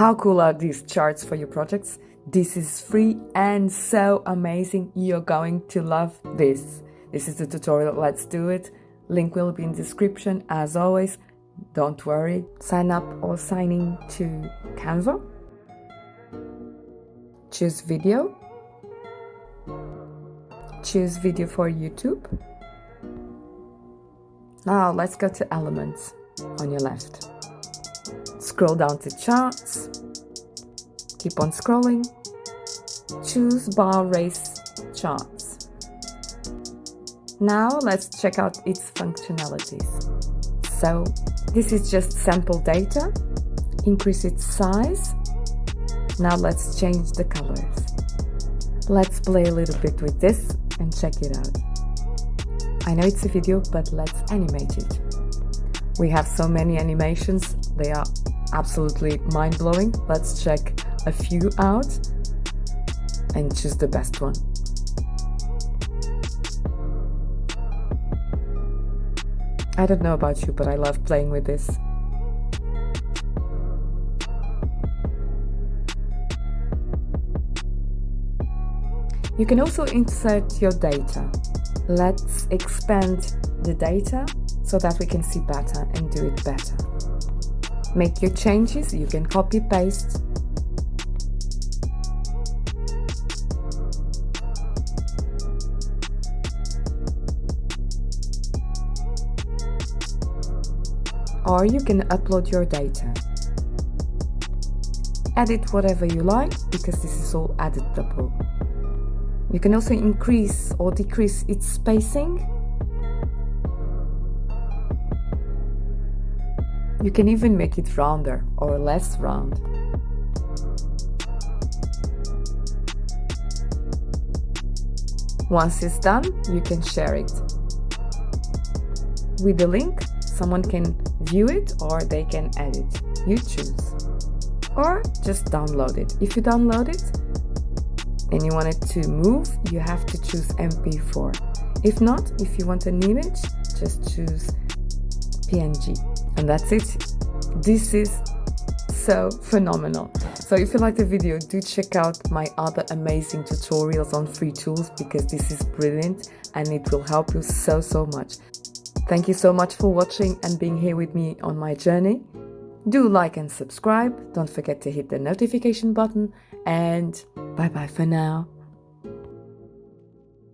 How cool are these charts for your projects? This is free and so amazing. You're going to love this. This is the tutorial. Let's do it. Link will be in description. As always, don't worry. Sign up or sign in to Canva. Choose video. Choose video for YouTube. Now let's go to elements on your left. Scroll down to charts. Keep on scrolling. Choose bar race charts. Now let's check out its functionalities. So this is just sample data. Increase its size. Now let's change the colors. Let's play a little bit with this and check it out. I know it's a video, but let's animate it. We have so many animations, they are absolutely mind-blowing. Let's check a few out and choose the best one. I don't know about you, but I love playing with this. You can also insert your data. Let's expand the data so that we can see better and do it better. Make your changes, you can copy paste. Or you can upload your data. Edit whatever you like, because this is all editable. You can also increase or decrease its spacing. You can even make it rounder or less round. Once it's done, you can share it. With the link, someone can view it or they can edit. You choose. Or just download it. If you download it and you want it to move, you have to choose MP4. If not, if you want an image, just choose PNG. And that's it. This is so phenomenal. So if you liked the video, do check out my other amazing tutorials on free tools, because this is brilliant and it will help you so much. Thank you so much for watching and being here with me on my journey. Do like and subscribe. Don't forget to hit the notification button, and bye bye for now.